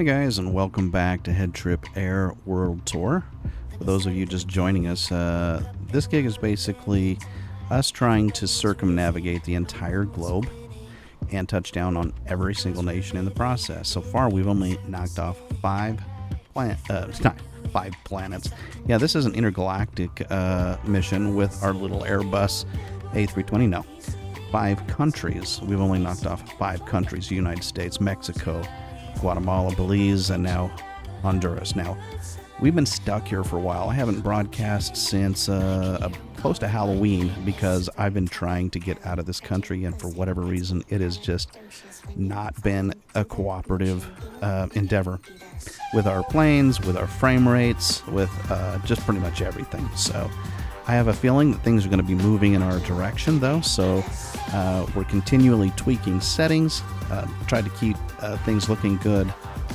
Hi guys, and welcome back to HeadTrip Air World Tour. For those of you just joining us, this gig is basically us trying to circumnavigate the entire globe and touch down on every single nation in the process. So far, we've only knocked off five planets. Yeah, this is an intergalactic mission with our little Airbus A320. No, 5 countries. We've only knocked off 5 countries: the United States, Mexico, Guatemala, Belize, and now Honduras. Now, we've been stuck here for a while. I haven't broadcast since close to Halloween because I've been trying to get out of this country, and for whatever reason, it has just not been a cooperative endeavor with our planes, with our frame rates, with just pretty much everything. So I have a feeling that things are going to be moving in our direction, though, so we're continually tweaking settings, try to keep things looking good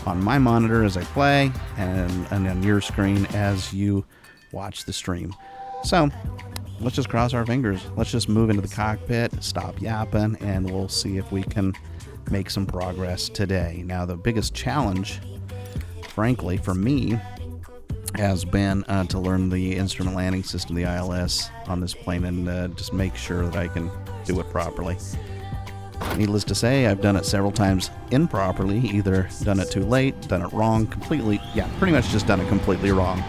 on my monitor as I play, and on your screen as you watch the stream. So let's just cross our fingers. Let's just move into the cockpit, stop yapping, and we'll see if we can make some progress today. Now, the biggest challenge, frankly, for me, has been to learn the instrument landing system, the ILS, on this plane, and just make sure that I can do it properly. Needless to say, I've done it several times improperly, either done it too late, done it wrong, pretty much just done it completely wrong.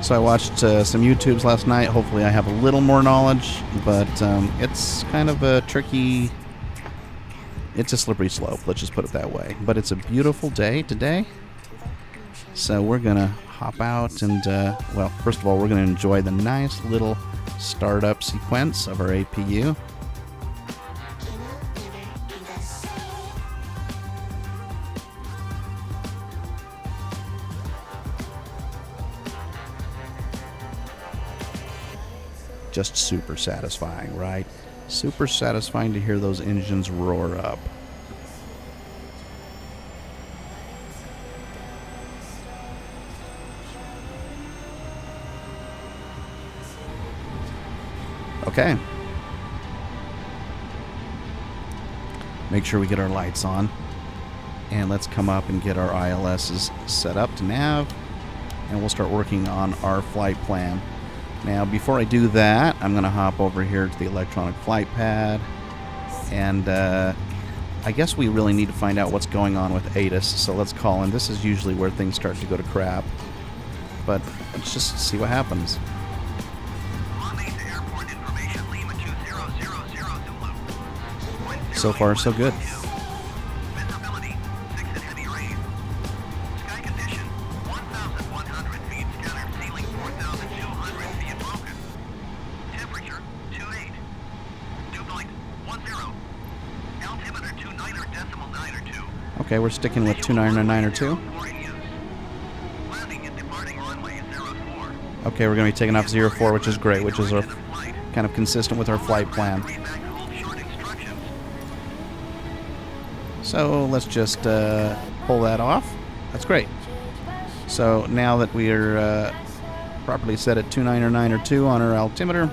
So I watched some YouTubes last night. Hopefully I have a little more knowledge, but it's kind of a tricky, it's a slippery slope, let's just put it that way. But it's a beautiful day today, so we're going to hop out and, well, first of all, we're going to enjoy the nice little startup sequence of our APU. Just super satisfying, right? Super satisfying to hear those engines roar up. Okay. Make sure we get our lights on. And let's come up and get our ILSs set up to nav. And we'll start working on our flight plan. Now, before I do that, I'm going to hop over here to the electronic flight pad. And I guess we really need to find out what's going on with ATIS. So let's call in. This is usually where things start to go to crap. But let's just see what happens. So far, so good. Visibility 6 at heavy rain. Sky condition 1,100 feet scattered, ceiling 4,200 feet broken. Temperature 28. Dew point 10. Altimeter 29.902. Okay, we're sticking with 299 Landing and departing runway 04. Okay, we're going to be taking off 04, which is great, which is kind of consistent with our flight plan. So let's just pull that off. That's great. So now that we are properly set at 299 on our altimeter,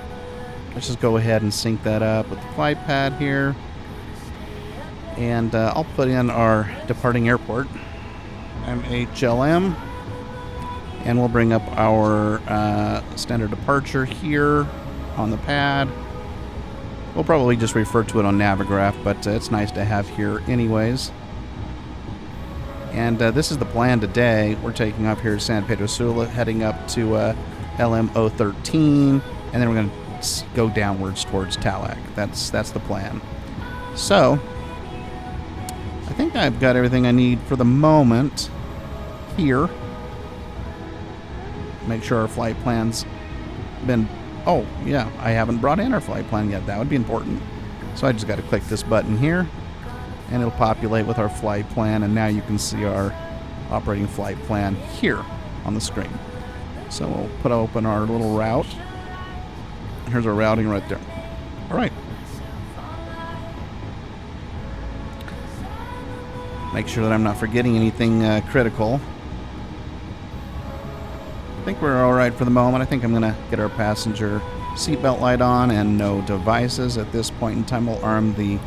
let's just go ahead and sync that up with the flight pad here. And I'll put in our departing airport, MHLM, and we'll bring up our standard departure here on the pad. We'll probably just refer to it on Navigraph, but it's nice to have here anyways. And this is the plan today. We're taking off here to San Pedro Sula, heading up to LM013, and then we're going to go downwards towards Talac. That's the plan. So, I think I've got everything I need for the moment here. Make sure our flight plan's been... Oh, yeah, I haven't brought in our flight plan yet. That would be important. So I just got to click this button here, and it'll populate with our flight plan, and now you can see our operating flight plan here on the screen. So we'll open our little route. Here's our routing right there. All right. Make sure that I'm not forgetting anything critical. I think we're all right for the moment. I think I'm going to get our passenger seatbelt light on and no devices. At this point in time, we'll arm the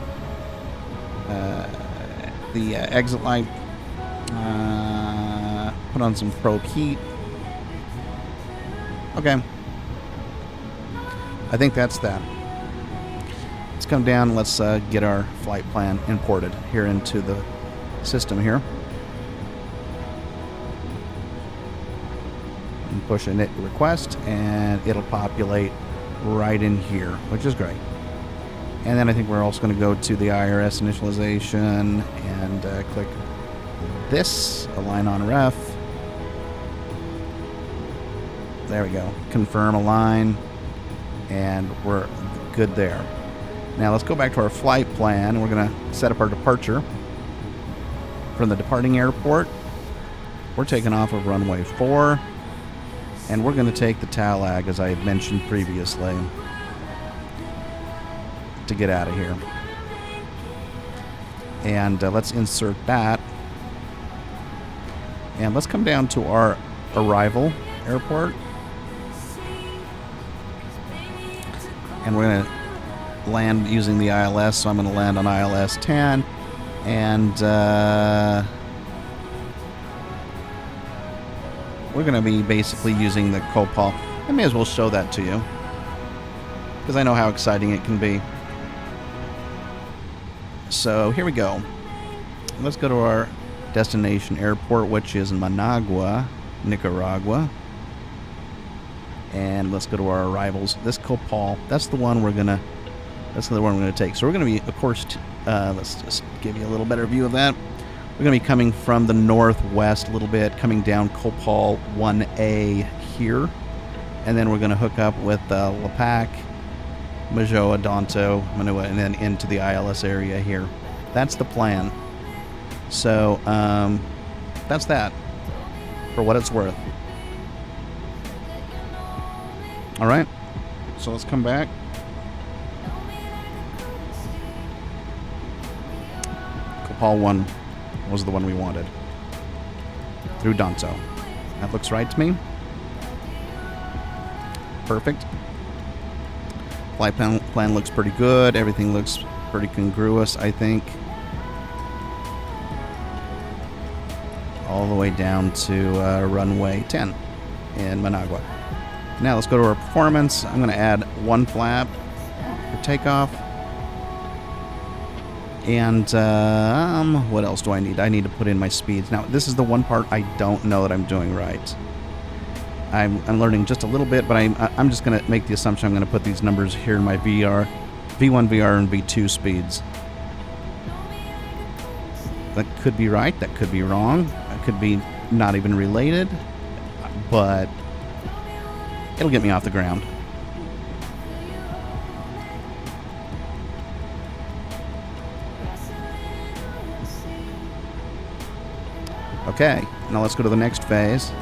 exit light. put on some probe heat. Okay. I think that's that. Let's come down. Let's get our flight plan imported here into the system here. And push a request, and it'll populate right in here, which is great. And then I think we're also going to go to the IRS initialization and click this, align on ref. There we go. Confirm align, and we're good there. Now let's go back to our flight plan. We're going to set up our departure. From the departing airport, we're taking off of runway 4, and we're going to take the TALAG, as I had mentioned previously, to get out of here. And let's insert that. And let's come down to our arrival airport. And we're going to land using the ILS, so I'm going to land on ILS 10. And we're going to be basically using the COPOL. I may as well show that to you, because I know how exciting it can be. So here we go. Let's go to our destination airport, which is Managua, Nicaragua. And let's go to our arrivals. This COPOL, that's the one we're gonna take. So we're gonna be, of course, let's just give you a little better view of that. We're gonna be coming from the northwest a little bit, coming down COPOL 1A here, and then we're gonna hook up with Lapac, Majoa, Donto, Manua, and then into the ILS area here. That's the plan. So that's that, for what it's worth. All right, so let's come back. COPOL 1 was the one we wanted, through Donto. That looks right to me. Perfect. Flight plan looks pretty good. Everything looks pretty congruous, I think. All the way down to runway 10 in Managua. Now let's go to our performance. I'm going to add 1 flap for takeoff. And what else do I need? I need to put in my speeds. Now, this is the one part I don't know that I'm doing right. I'm learning just a little bit, but I'm just going to make the assumption I'm going to put these numbers here in my V1 VR, and V2 speeds. That could be right. That could be wrong. That could be not even related, but it'll get me off the ground. Okay, now let's go to the next phase.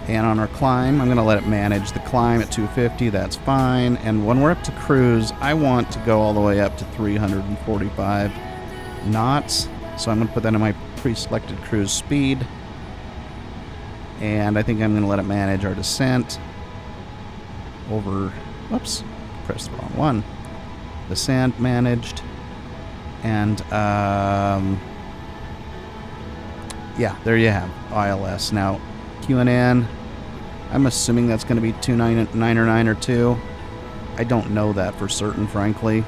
And on our climb, I'm going to let it manage the climb at 250. That's fine. And when we're up to cruise, I want to go all the way up to 345 knots. So I'm going to put that in my pre-selected cruise speed. And I think I'm going to let it manage our descent over, whoops, pressed the wrong one. Descent managed. And, yeah, there you have ILS. Now, QNN, I'm assuming that's going to be 299 or 2. I don't know that for certain, frankly.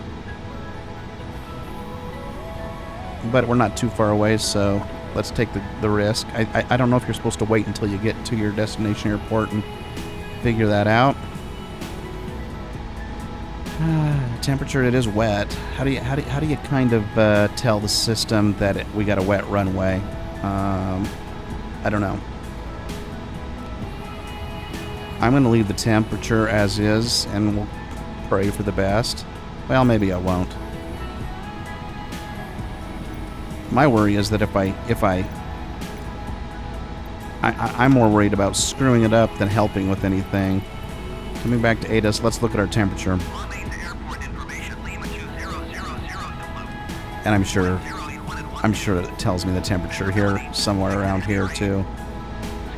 But we're not too far away, so let's take the risk. I don't know if you're supposed to wait until you get to your destination airport and figure that out. Temperature, it is wet. How do you kind of tell the system that we got a wet runway? I don't know. I'm going to leave the temperature as is, and we'll pray for the best. Well, maybe I won't. My worry is that I'm more worried about screwing it up than helping with anything. Coming back to ATIS, let's look at our temperature. And I'm sure it tells me the temperature here, somewhere around here too.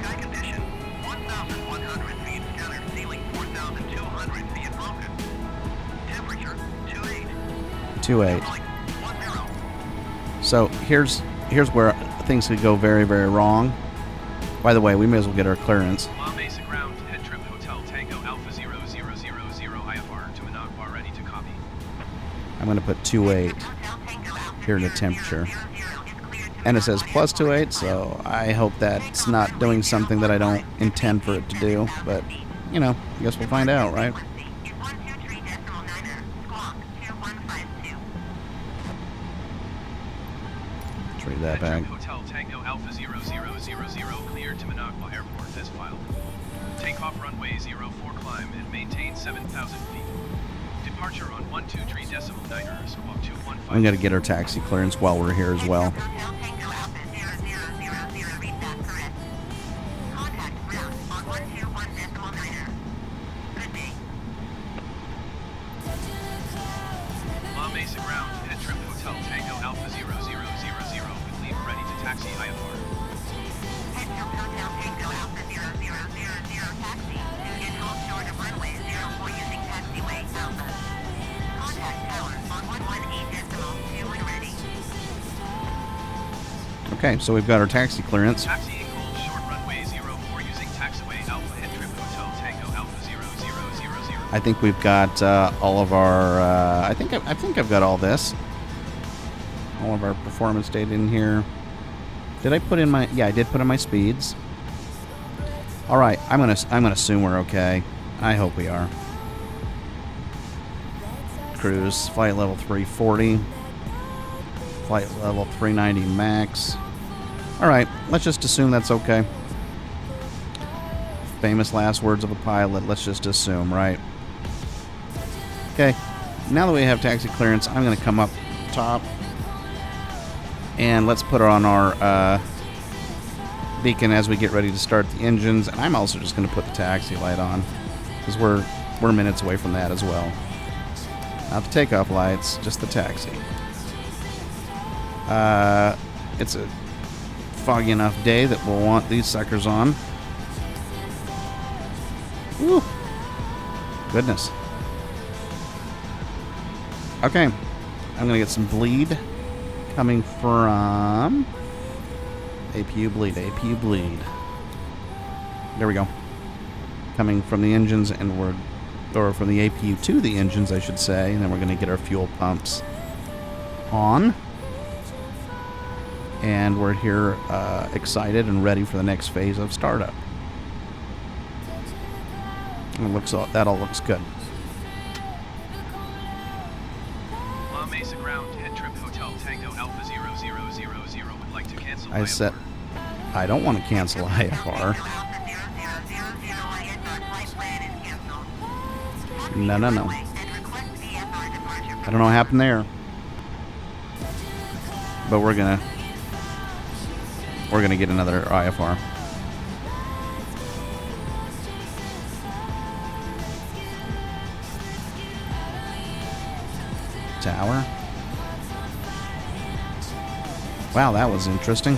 Sky condition, 1,100 feet scattered, ceiling 4,200 feet broken. Temperature, 28. 28. So here's where things could go very, very wrong. By the way, we may as well get our clearance. La Mesa ground, HeadTrip Hotel Tango Alpha 0000 IFR to Managua, ready to copy. I'm going to put 28 here in the temperature. And it says plus 28, so I hope that's not doing something that I don't intend for it to do. But, you know, I guess we'll find out, right? Let's read that back. Hotel Tango Alpha 0000 cleared to Managua Airport as filed. Takeoff runway 04 climb and maintain 7,000 feet. Departure on 123.9er squawk 215. I'm going to get our taxi clearance while we're here as well. La Mesa ground, HeadTrip Hotel Tango Alpha 0000 with leave ready to taxi IFR. Okay, so we've got our taxi clearance. Taxiing hold short runway 04 using taxiway Alpha HeadTrip Hotel Tango Alpha 0000. I think we've got all of our. I think I've got all this. All of our performance data in here. Did I put in my? Yeah, I did put in my speeds. All right, I'm gonna assume we're okay. I hope we are. Cruise flight level 340. Flight level 390 max. All right, let's just assume that's okay. Famous last words of a pilot. Let's just assume, right? Okay, now that we have taxi clearance, I'm going to come up top and let's put it on our beacon as we get ready to start the engines. And I'm also just going to put the taxi light on because we're minutes away from that as well. Not the takeoff lights, just the taxi. It's a foggy enough day that we'll want these suckers on. Woo! Goodness. Okay, I'm gonna get some bleed coming from APU bleed. There we go. Coming from the engines, and or from the APU to the engines, I should say, and then we're gonna get our fuel pumps on. And we're here excited and ready for the next phase of startup. That all looks good. La Mesa ground, HeadTrip Hotel Tango Alpha 0000 would like to cancel I said, I don't want to cancel IFR. No. I don't know what happened there. But we're gonna get another IFR. Tower. Wow, that was interesting.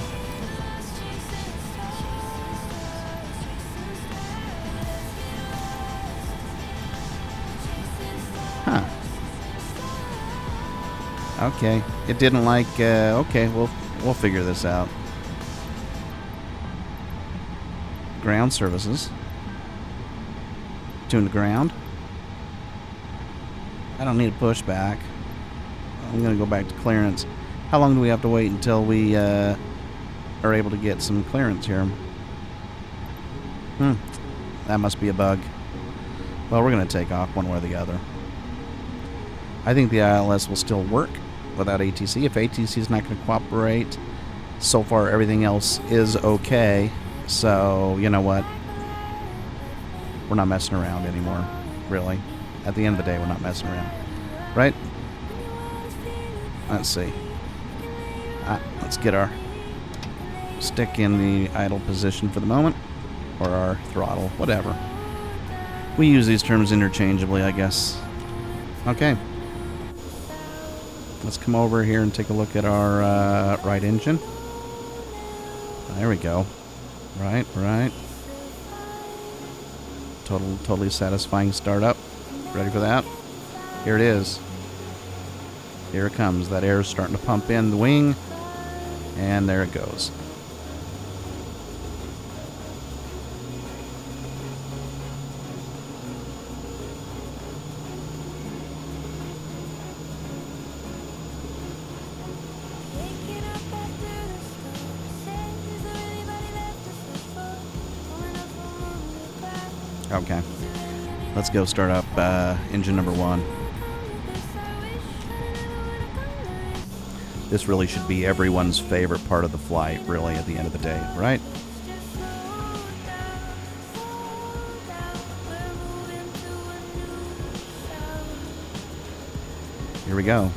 Huh. Okay. It didn't like, okay, we'll figure this out. Ground services. Tune to ground. I don't need a pushback. I'm going to go back to clearance. How long do we have to wait until we are able to get some clearance here? That must be a bug. Well, we're going to take off one way or the other. I think the ILS will still work without ATC. If ATC is not going to cooperate, so far everything else is okay. So, you know what? We're not messing around anymore, really. At the end of the day, we're not messing around. Right? Let's see. Let's get our stick in the idle position for the moment. Or our throttle, whatever. We use these terms interchangeably, I guess. Okay. Let's come over here and take a look at our right engine. There we go. Right. Totally satisfying startup. Ready for that? Here it is. Here it comes. That air is starting to pump in the wing. And there it goes. Okay. Let's go start up engine number 1. This really should be everyone's favorite part of the flight, really, at the end of the day, right? Here we go.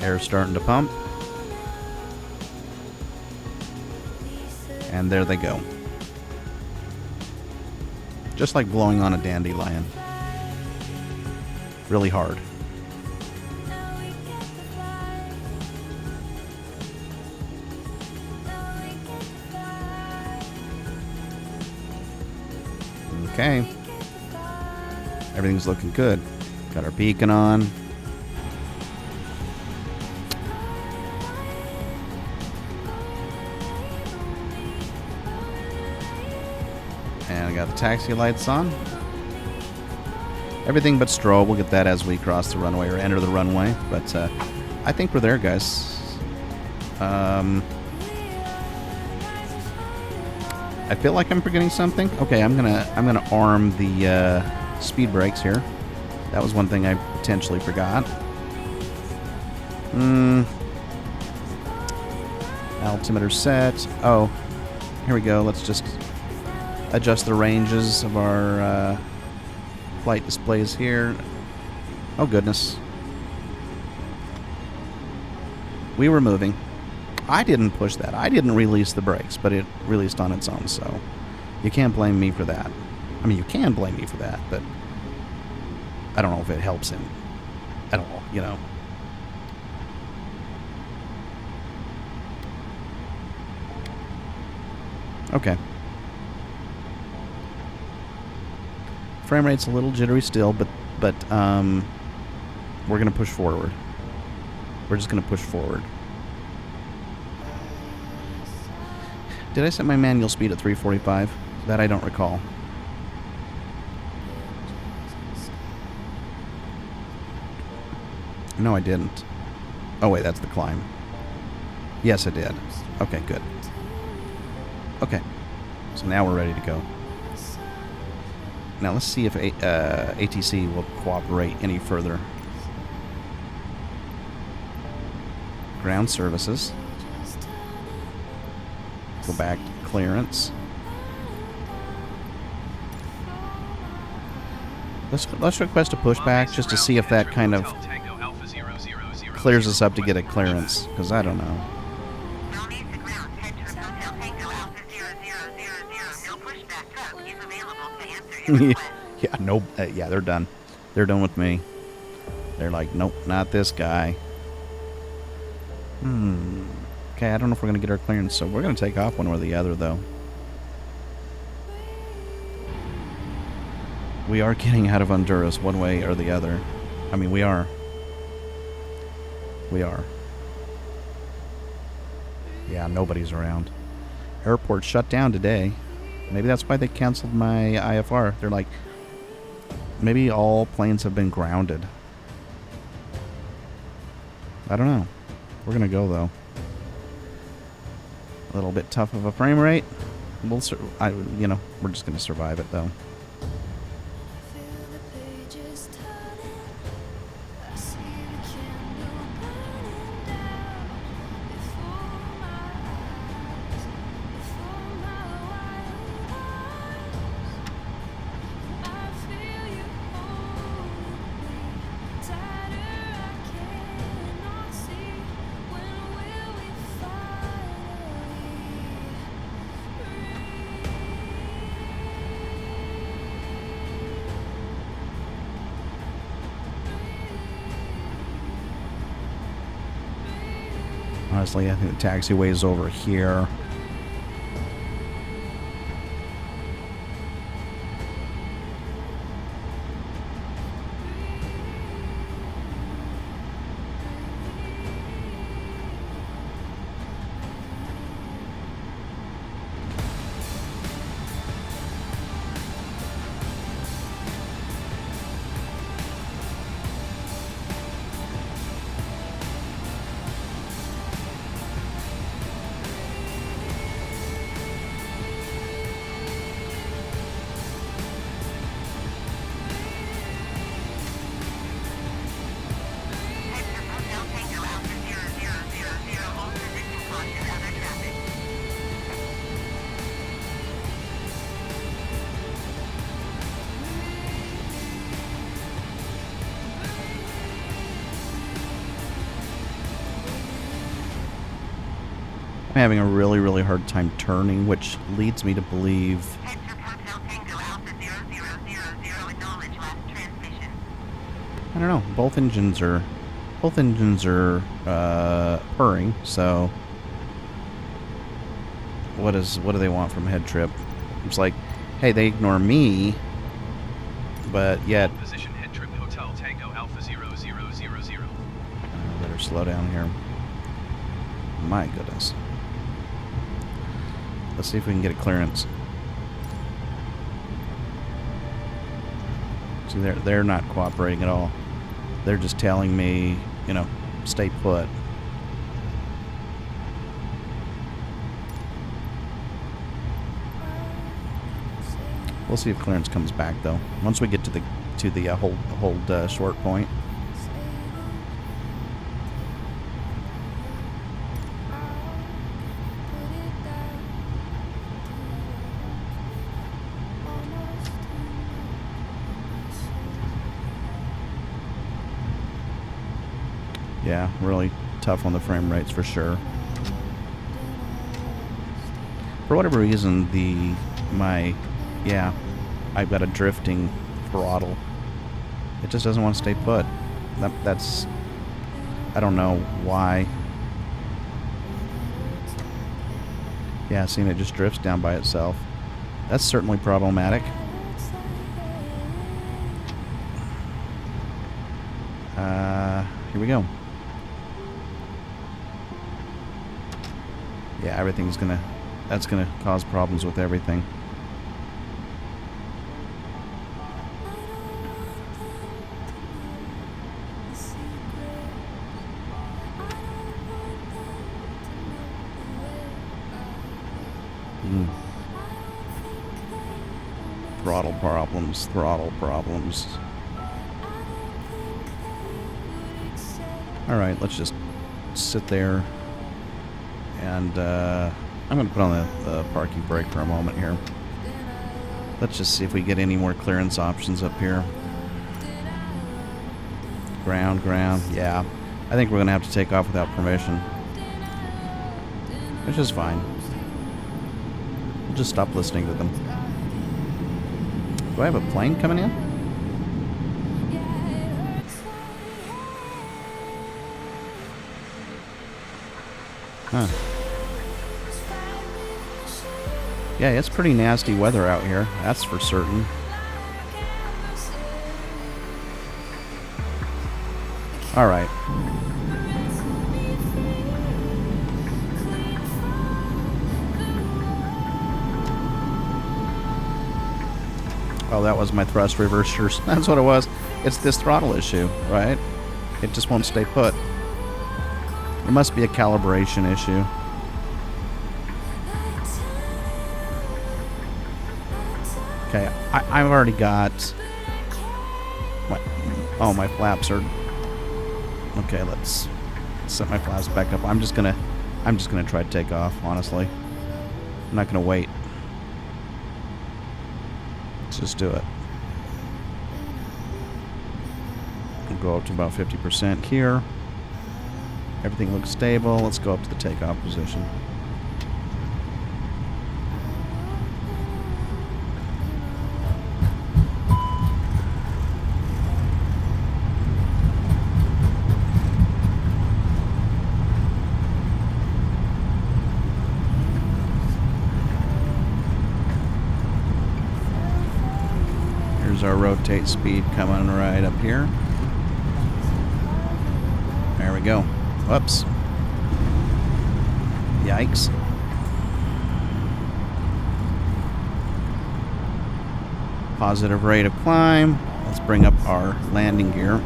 Air's starting to pump. And there they go. Just like blowing on a dandelion. Really hard. Okay. Everything's looking good. Got our beacon on. And I got the taxi lights on. Everything but strobe. We'll get that as we cross the runway or enter the runway. But I think we're there, guys. I feel like I'm forgetting something. Okay, I'm gonna arm the speed brakes here. That was one thing I potentially forgot. Altimeter set. Oh, here we go. Let's just adjust the ranges of our flight displays here. Oh goodness. We were moving. I didn't push that. I didn't release the brakes, but it released on its own, so you can't blame me for that. I mean, you can blame me for that, but I don't know if it helps him at all, you know. Okay. Frame rate's a little jittery still, but we're going to push forward. We're just going to push forward. Did I set my manual speed at 345? That I don't recall. No, I didn't. Oh, wait, that's the climb. Yes, I did. Okay, good. Okay. So now we're ready to go. Now let's see if ATC will cooperate any further. Ground services. Go back to clearance. Let's request a pushback just to see if that kind of clears us up to get a clearance, because I don't know. Yeah, no, yeah, they're done. They're done with me. They're like, nope, not this guy. Okay, I don't know if we're going to get our clearance, so we're going to take off one or the other, though. We are getting out of Honduras one way or the other. I mean, we are. We are. Yeah, nobody's around. Airport shut down today. Maybe that's why they canceled my IFR. They're like, maybe all planes have been grounded. I don't know. We're going to go, though. A little bit tough of a frame rate. We'll, you know, we're just going to survive it, though. Honestly, I think the taxiway is over here. I'm having a really, really hard time turning, which leads me to believe... HeadTrip Hotel Tango Alpha 0000, acknowledge last transmission. I don't know. Both engines are purring, so... What do they want from HeadTrip? It's like, hey, they ignore me, but yet... Position HeadTrip Hotel Tango Alpha 0000. Better slow down here. My goodness. Let's see if we can get a clearance. See, they're not cooperating at all. They're just telling me, you know, stay put. We'll see if clearance comes back though. Once we get to the hold short point. Yeah, really tough on the frame rates for sure. For whatever reason, I've got a drifting throttle. It just doesn't want to stay put. That's, I don't know why. Yeah, seeing it just drifts down by itself. That's certainly problematic. Here we go. Yeah, that's gonna cause problems with everything. Throttle problems. Alright, let's just sit there and I'm going to put on the parking brake for a moment here. Let's just see if we get any more clearance options up here. Ground, yeah. I think we're going to have to take off without permission. Which is fine. We'll just stop listening to them. Do I have a plane coming in? Huh. Yeah, it's pretty nasty weather out here, that's for certain. Alright. Oh, that was my thrust reversers. That's what it was. It's this throttle issue, right? It just won't stay put. It must be a calibration issue. Okay, I've already got... my flaps are... Okay, let's set my flaps back up. I'm just gonna try to take off, honestly. I'm not gonna wait. Let's just do it. We'll go up to about 50% here. Everything looks stable. Let's go up to the takeoff position. Here's our rotate speed coming right up here. There we go. Whoops. Yikes. Positive rate of climb. Let's bring up our landing gear.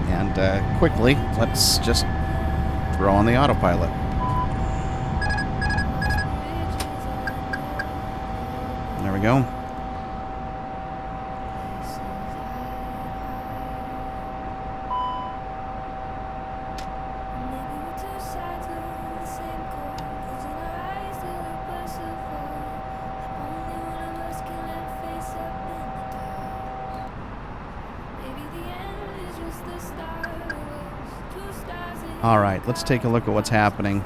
And quickly, let's just throw on the autopilot. There we go. Alright, let's take a look at what's happening.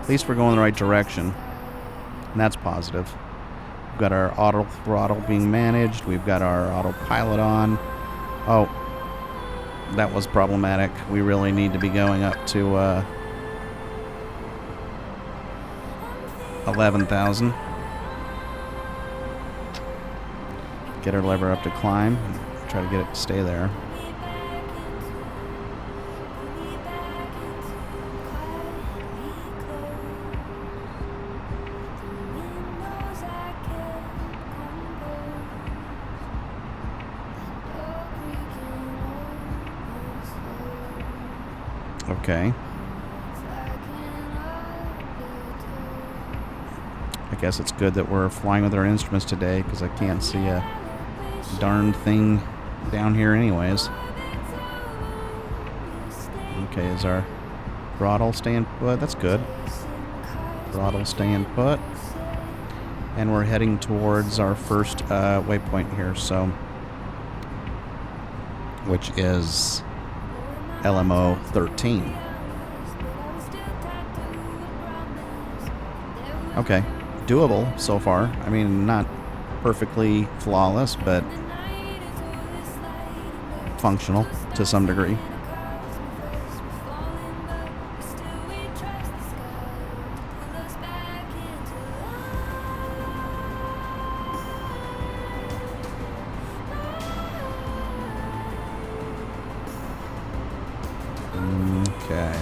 At least we're going in the right direction. And that's positive. We've got our auto throttle being managed. We've got our autopilot on. Oh, that was problematic. We really need to be going up to 11,000. Get our lever up to climb. Try to get it to stay there. Okay. I guess it's good that we're flying with our instruments today, because I can't see a darn thing down here anyways. Okay, is our throttle staying put? That's good. Throttle staying put. And we're heading towards our first waypoint here, so... which is LMO 13. Okay, doable so far. I mean, not perfectly flawless, but functional to some degree. Okay.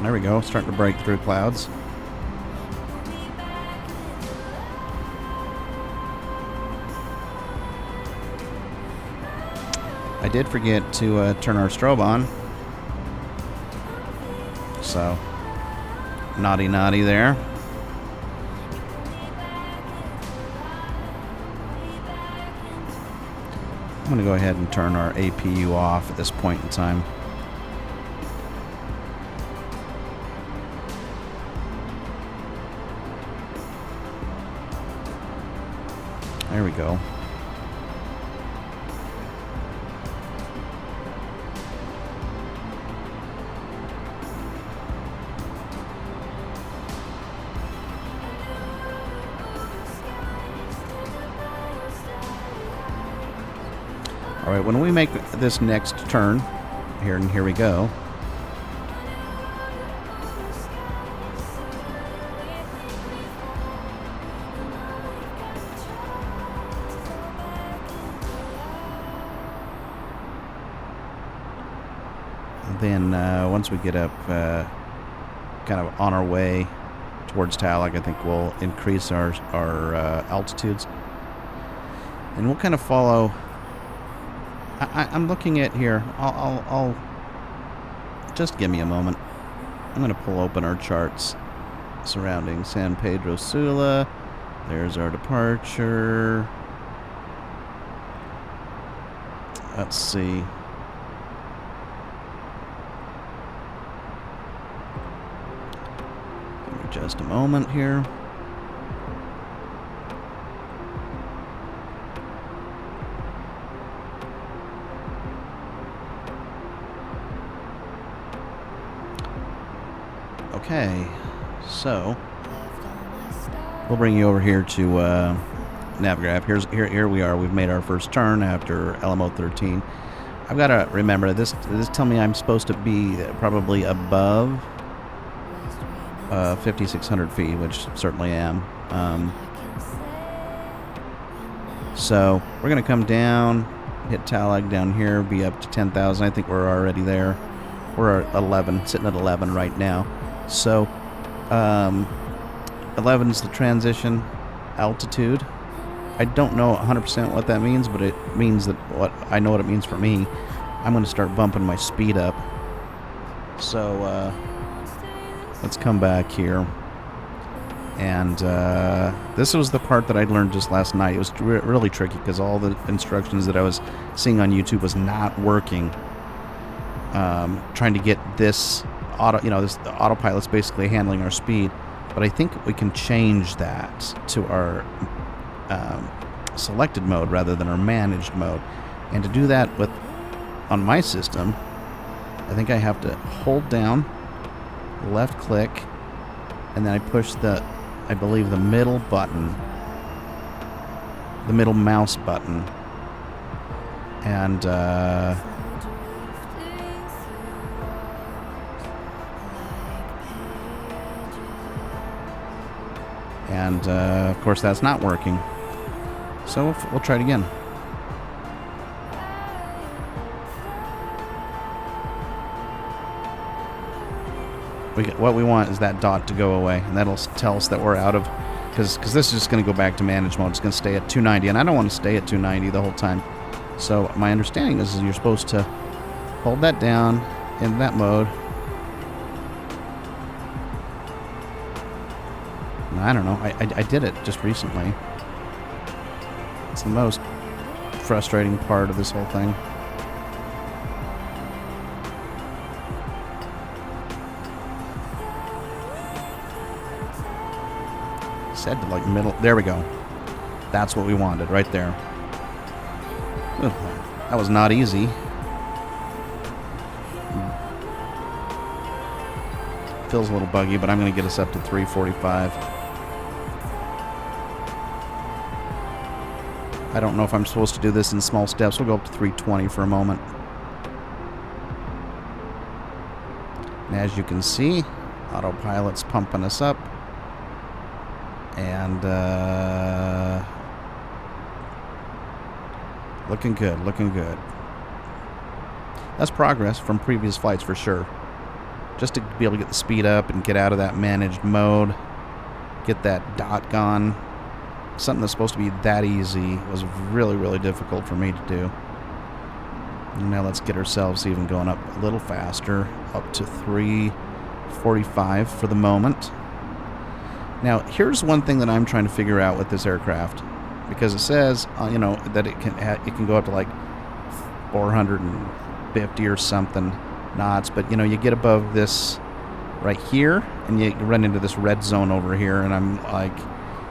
There we go, starting to break through clouds. I did forget to turn our strobe on. So, naughty there. I'm going to go ahead and turn our APU off at this point in time. There we go. All right, when we make this next turn, here we go. Then once we get up kind of on our way towards Talag, I think we'll increase our altitudes. And we'll kind of follow... I'm looking at here. I'll just give me a moment. I'm going to pull open our charts surrounding San Pedro Sula. There's our departure. Let's see. Give me just a moment here. Okay, so we'll bring you over here to Navgraph. Here we are. We've made our first turn after LMO 13. I've got to remember this tell me I'm supposed to be probably above 5,600 feet, which certainly am. So we're going to come down, hit Talag down here, be up to 10,000. I think we're already there. We're at 11, sitting at 11 right now. So 11 is the transition altitude. I don't know 100% what that means, but it means that I know what it means for me. I'm going to start bumping my speed up. So let's come back here. And this was the part that I learned just last night. It was really tricky because all the instructions that I was seeing on YouTube was not working. Trying to get this this autopilot's basically handling our speed, but I think we can change that to our selected mode rather than our managed mode. And to do that with on my system, I think I have to hold down, left click, and then I push I believe the middle button, the middle mouse button, and of course that's not working. So we'll try it again. What we want is that dot to go away, and that'll tell us that we're out of, because this is just going to go back to manage mode. It's going to stay at 290, and I don't want to stay at 290 the whole time. So my understanding is you're supposed to hold that down in that mode. I don't know. I did it just recently. It's the most frustrating part of this whole thing. Said to like middle. There we go. That's what we wanted right there. Ugh, that was not easy. Feels a little buggy, but I'm going to get us up to 345. I don't know if I'm supposed to do this in small steps. We'll go up to 320 for a moment. And as you can see, autopilot's pumping us up. And looking good, looking good. That's progress from previous flights for sure. Just to be able to get the speed up and get out of that managed mode, get that dot gone. Something that's supposed to be that easy was really, really difficult for me to do. And now let's get ourselves even going up a little faster, up to 345 for the moment. Now, here's one thing that I'm trying to figure out with this aircraft, because it says, you know, that it can go up to like 450 or something knots, but you know, you get above this right here, and you run into this red zone over here, and I'm like,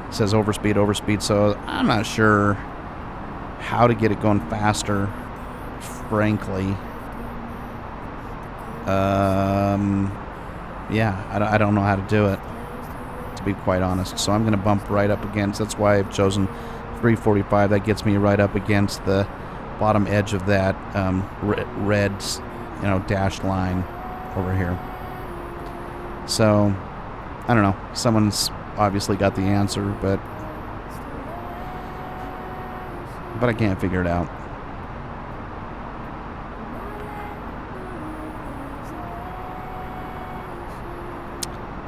it says overspeed, so I'm not sure how to get it going faster, frankly. Yeah, I don't know how to do it, to be quite honest. So I'm going to bump right up against, that's why I've chosen 345. That gets me right up against the bottom edge of that red, you know, dashed line over here. So, I don't know. Someone's obviously got the answer, but I can't figure it out.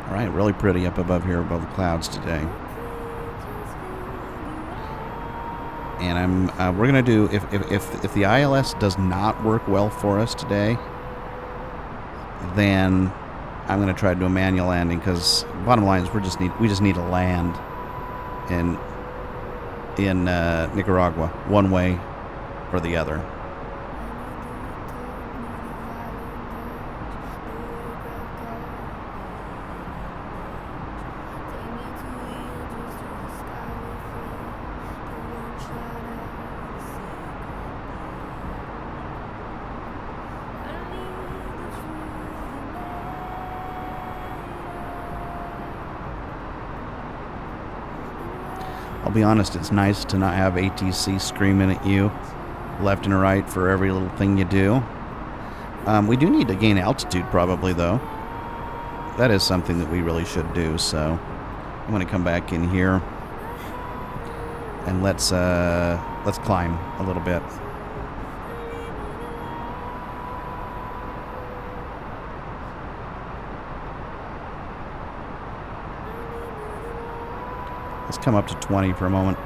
All right, really pretty up above here, above the clouds today. And we're gonna do, if the ILS does not work well for us today, then I'm gonna try to do a manual landing, because bottom line is we just need to land in Nicaragua, one way or the other. I'll be honest, it's nice to not have ATC screaming at you left and right for every little thing you do. We do need to gain altitude probably, though. That is something that we really should do, so I'm going to come back in here and let's climb a little bit. Let's come up to 20 for a moment.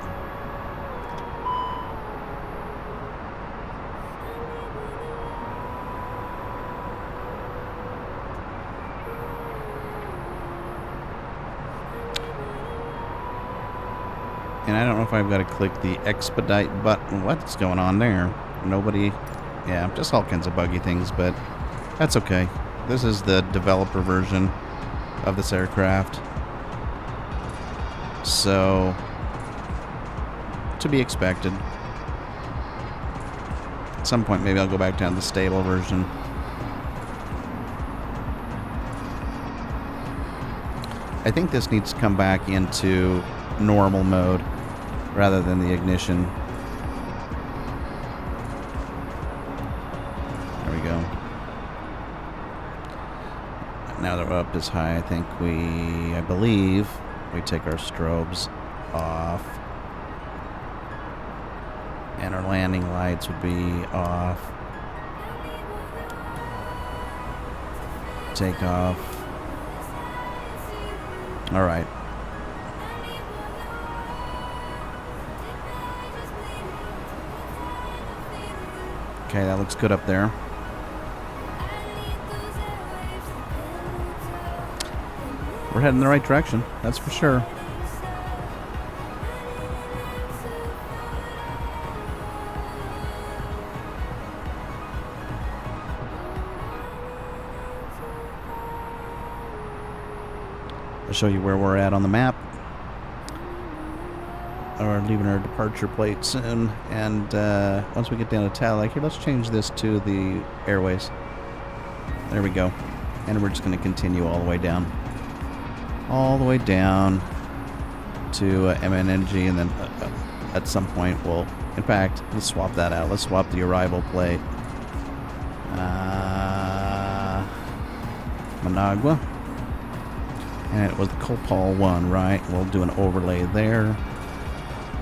And I don't know if I've got to click the expedite button. What's going on there? Nobody... Yeah, just all kinds of buggy things, but that's okay. This is the developer version of this aircraft. So, to be expected. At some point, maybe I'll go back down to the stable version. I think this needs to come back into normal mode rather than the ignition. There we go. Now that we're up this high, I believe we take our strobes off. And our landing lights would be off. Take off. All right. Okay, that looks good up there. We're heading in the right direction, that's for sure. I'll show you where we're at on the map. We're leaving our departure plate soon, and once we get down to Talik, here, let's change this to the airways. There we go. And we're just going to continue all the way down. All the way down to MNNG, and then at some point we'll... In fact, let's swap that out. Let's swap the arrival plate. Managua. And it was the Copal one, right? We'll do an overlay there.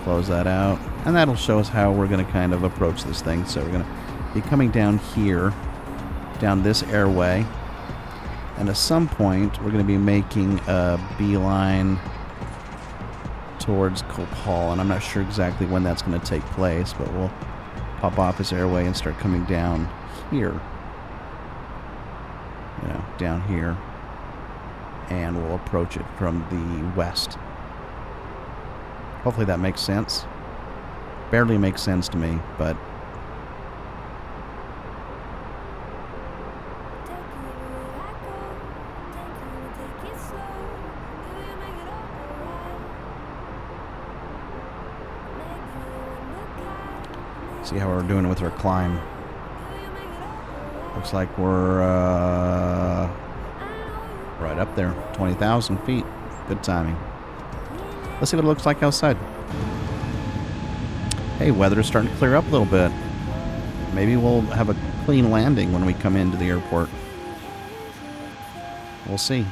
Close that out. And that'll show us how we're going to kind of approach this thing. So we're going to be coming down here, down this airway. And at some point, we're going to be making a beeline towards Copal. And I'm not sure exactly when that's going to take place, but we'll pop off this airway and start coming down here. You know, down here. And we'll approach it from the west. Hopefully that makes sense. Barely makes sense to me, but... See how we're doing with our climb. Looks like we're right up there, 20,000 feet. Good timing. Let's see what it looks like outside. Hey, weather's starting to clear up a little bit. Maybe we'll have a clean landing when we come into the airport. We'll see.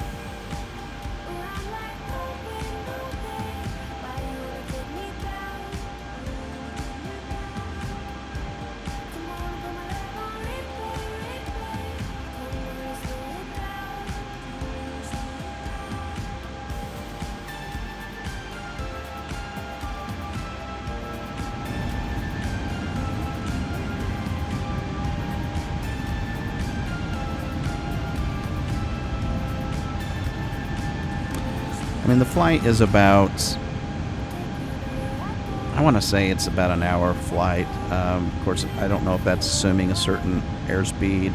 I mean, the flight is about, I want to say it's about an hour flight. Of course, I don't know if that's assuming a certain airspeed.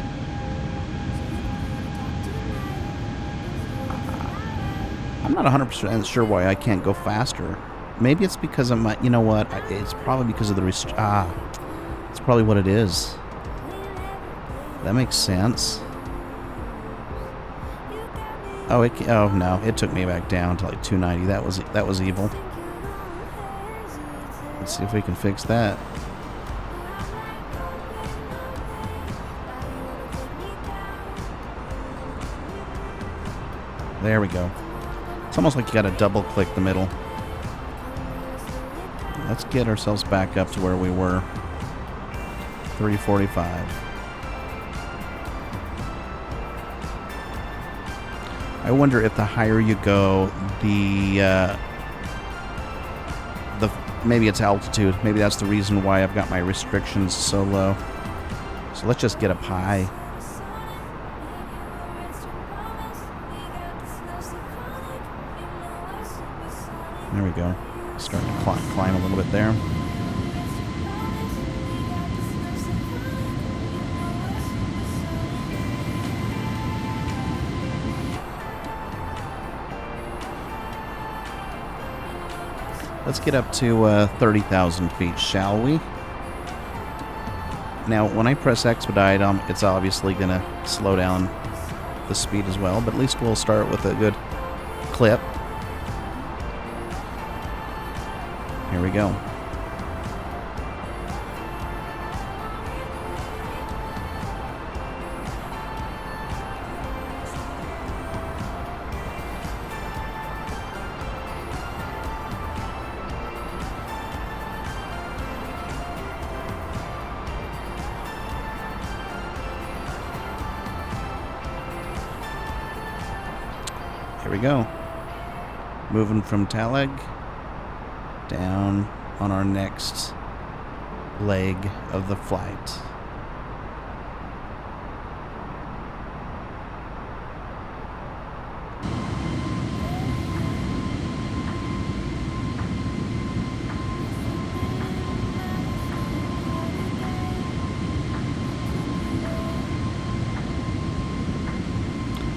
I'm not 100% sure why I can't go faster. Maybe it's because of my, you know what, it's probably because of the, it's probably what it is. That makes sense. Oh no, it took me back down to like 290. That was evil. Let's see if we can fix that. There we go. It's almost like you gotta double click the middle. Let's get ourselves back up to where we were. 345. I wonder if the higher you go, maybe it's altitude. Maybe that's the reason why I've got my restrictions so low. So let's just get up high. There we go. Starting to climb a little bit there. Let's get up to 30,000 feet, shall we? Now, when I press expedite, it's obviously going to slow down the speed as well, but at least we'll start with a good clip. Here we go. Here we go. Moving from Talag down on our next leg of the flight.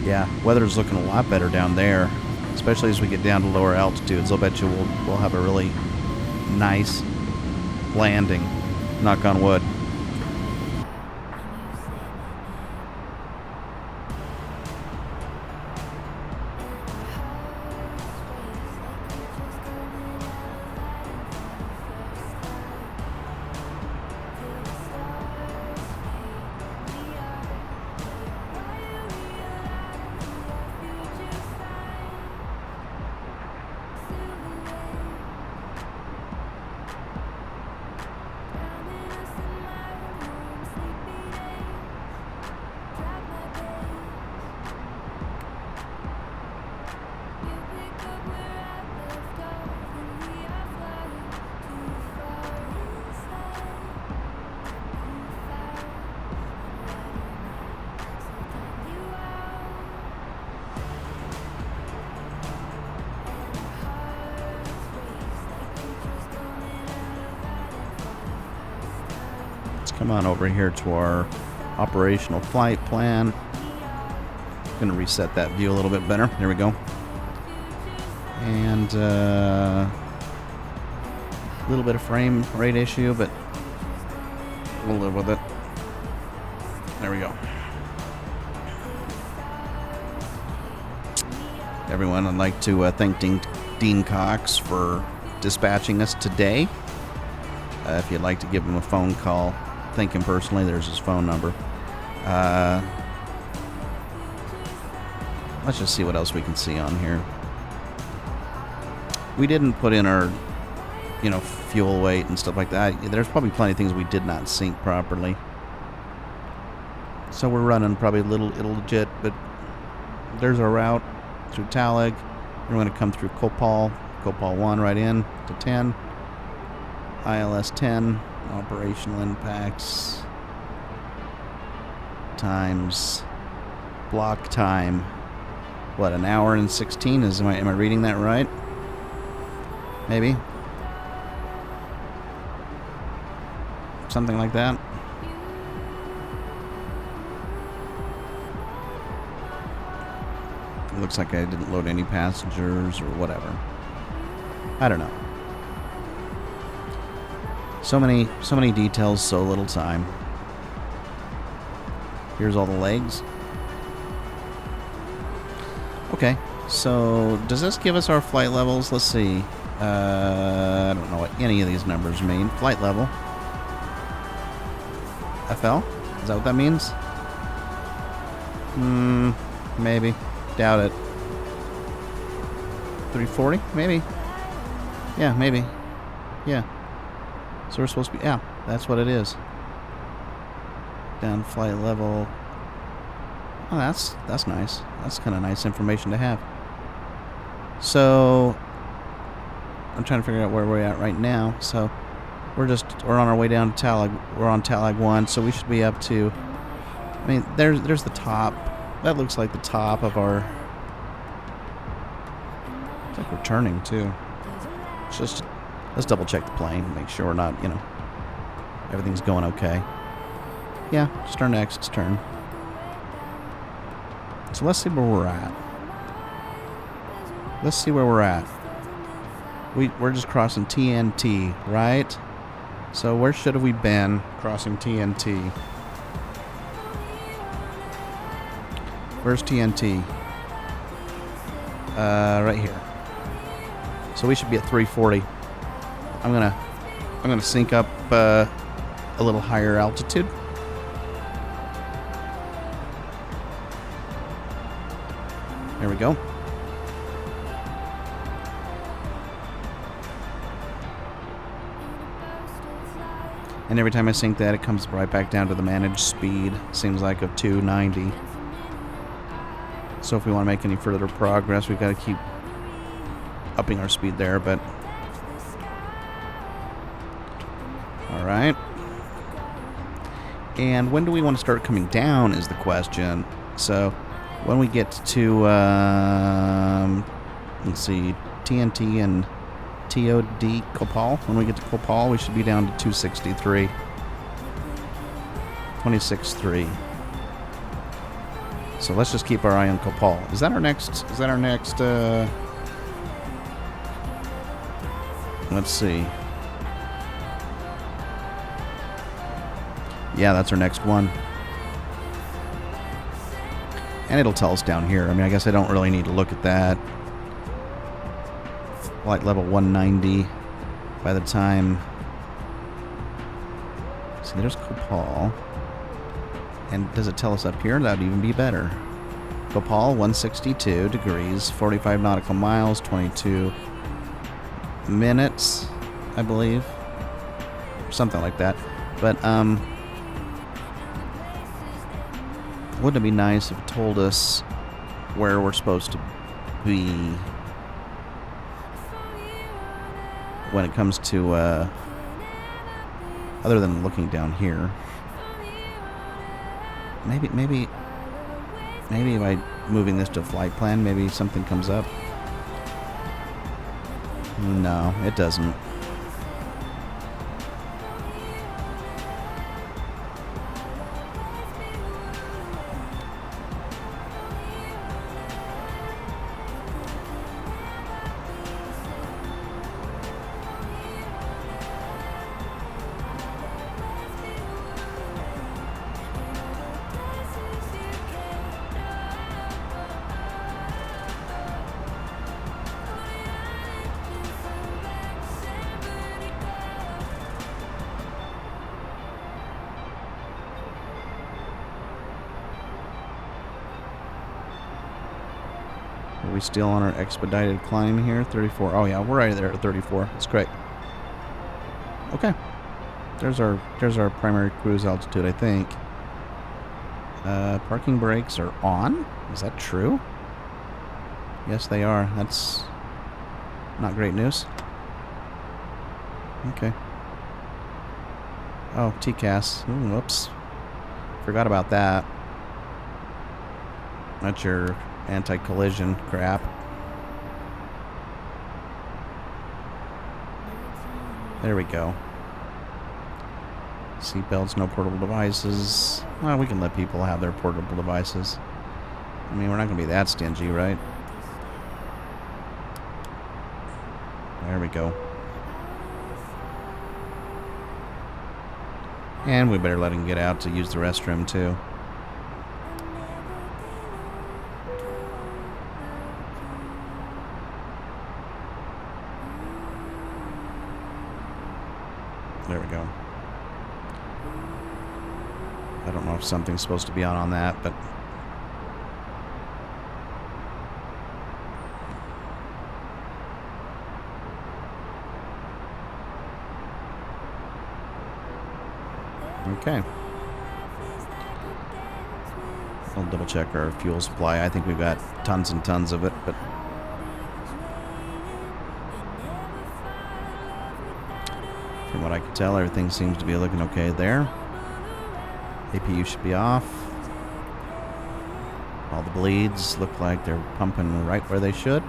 Yeah, weather's looking a lot better down there, especially as we get down to lower altitudes. I'll bet you we'll have a really nice landing. Knock on wood. Come on over here to our operational flight plan. Going to reset that view a little bit better. There we go. And a little bit of frame rate issue, but we'll live with it. There we go. Everyone, I'd like to thank Dean Cox for dispatching us today. If you'd like to give him a phone call, thank him personally. There's his phone number. Let's just see what else we can see on here. We didn't put in our, fuel weight and stuff like that. There's probably plenty of things we did not sync properly. So we're running probably a little legit, but there's our route through Talag. We're going to come through Copal 1 right in to 10. ILS 10. Operational impacts times block time. What, an hour and 16? Am I reading that right? Maybe. Something like that. It looks like I didn't load any passengers or whatever. I don't know. So many details, so little time. Here's all the legs. Okay, so does this give us our flight levels? Let's see. I don't know what any of these numbers mean. Flight level. FL? Is that what that means? Maybe. Doubt it. 340? Maybe. Yeah, maybe. Yeah. So we're supposed to be, yeah, that's what it is. Down flight level. Oh, that's nice. That's kind of nice information to have. So I'm trying to figure out where we're at right now. So we're on our way down to Talag. We're on Talag 1, so we should be up to, I mean, there's the top. That looks like the top of our, it's like we're turning too. Let's double check the plane, make sure we're not, everything's going okay. Yeah, just our next turn. So let's see where we're at. Let's see where we're at. We're just crossing TNT, right? So where should have we been crossing TNT? Where's TNT? Right here. So we should be at 340. I'm gonna sync up a little higher altitude. There we go. And every time I sync that, it comes right back down to the managed speed. Seems like of 290. So if we want to make any further progress, we've got to keep upping our speed there, but... Alright. And when do we want to start coming down is the question. So when we get to, let's see, TNT and TOD Copal. When we get to Copal, we should be down to 263. 26.3. So let's just keep our eye on Copal. Is that our next, let's see. Yeah, that's our next one. And it'll tell us down here. I mean, I guess I don't really need to look at that. Flight level 190 by the time... See, there's Copal. And does it tell us up here? That would even be better. Copal, 162 degrees, 45 nautical miles, 22 minutes, I believe. Something like that. But, wouldn't it be nice if it told us where we're supposed to be when it comes to, other than looking down here? Maybe by moving this to flight plan, maybe something comes up. No, it doesn't. Are we still on our expedited climb here? 34. Oh yeah, we're right there at 34. That's great. Okay. There's our primary cruise altitude, I think. Parking brakes are on? Is that true? Yes, they are. That's not great news. Okay. Oh, TCAS. Ooh, whoops. Forgot about that. That's your anti-collision crap. There we go. Seatbelts, no portable devices. Well, we can let people have their portable devices. I mean, we're not going to be that stingy, right? There we go. And we better let him get out to use the restroom, too. There we go. I don't know if something's supposed to be on that, but... Okay. I'll double check our fuel supply. I think we've got tons and tons of it, but... From what I can tell, everything seems to be looking okay there. APU should be off. All the bleeds look like they're pumping right where they should.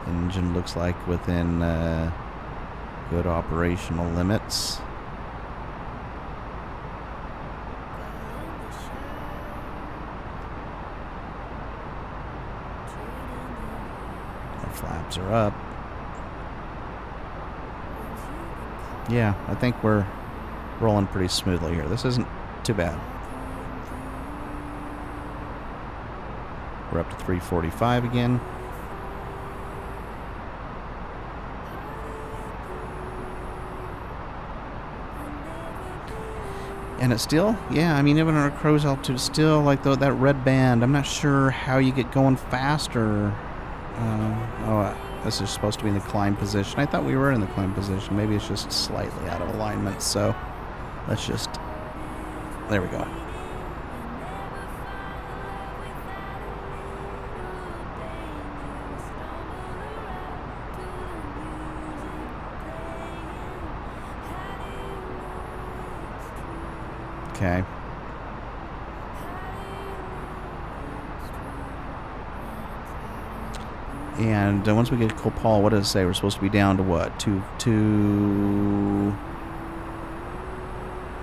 Engine looks like within good operational limits. Our flaps are up. Yeah, I think we're rolling pretty smoothly here. This isn't too bad. We're up to 345 again. And it's still, yeah, I mean, even our cruise altitude is still like that red band. I'm not sure how you get going faster. This is supposed to be in the climb position. I thought we were in the climb position. Maybe it's just slightly out of alignment. So let's just, there we go. Okay. And once we get to Copal, what does it say? We're supposed to be down to what? Two,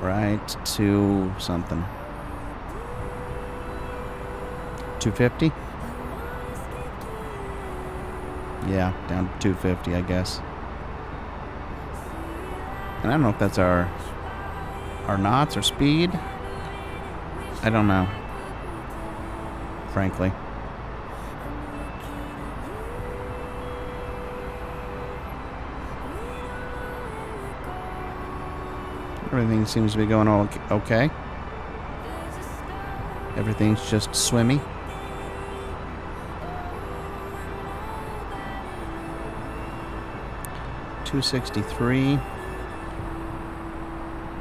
right? To something. 250? Yeah, down to 250, I guess. And I don't know if that's our knots or speed. I don't know, frankly. Everything seems to be going all okay. Everything's just swimmy. $263.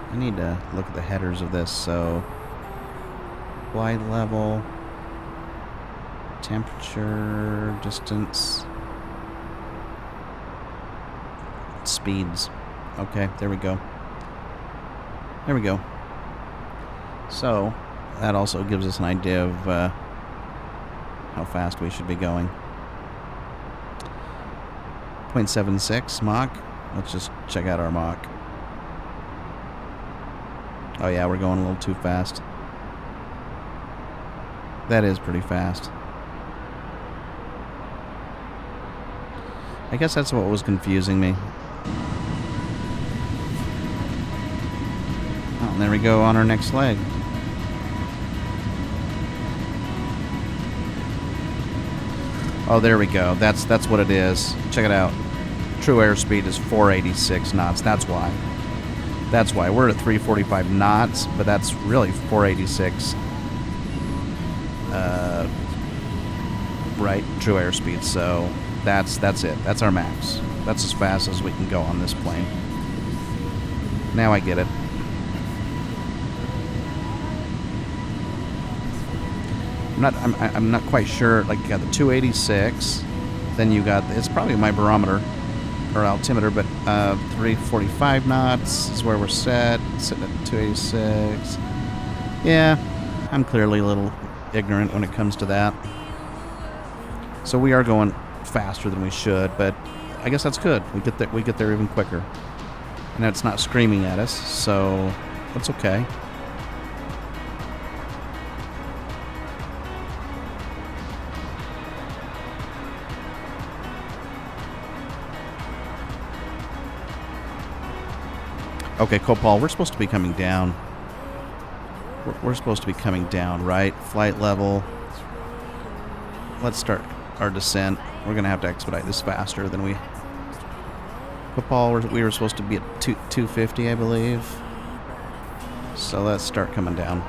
I need to look at the headers of this. So, flight level, temperature, distance, speeds. Okay, there we go. There we go. So, that also gives us an idea of how fast we should be going. 0.76 Mach. Let's just check out our Mach. Oh yeah, we're going a little too fast. That is pretty fast. I guess that's what was confusing me. Oh, and there we go on our next leg. Oh, there we go. That's what it is. Check it out. True airspeed is 486 knots. That's why. That's why. We're at 345 knots, but that's really 486. Right, true airspeed. So that's it. That's our max. That's as fast as we can go on this plane. Now I get it. I'm not quite sure. Like, you got the 286, then you got, it's probably my barometer or altimeter, but 345 knots is where we're sitting at 286. Yeah, I'm clearly a little ignorant when it comes to that. So we are going faster than we should, but I guess that's good. We get there even quicker, and it's not screaming at us, so that's okay. Okay, Copal, we're supposed to be coming down. We're supposed to be coming down, right? Flight level. Let's start our descent. We're going to have to expedite this faster than we... Copal, we were supposed to be at 250, I believe. So let's start coming down.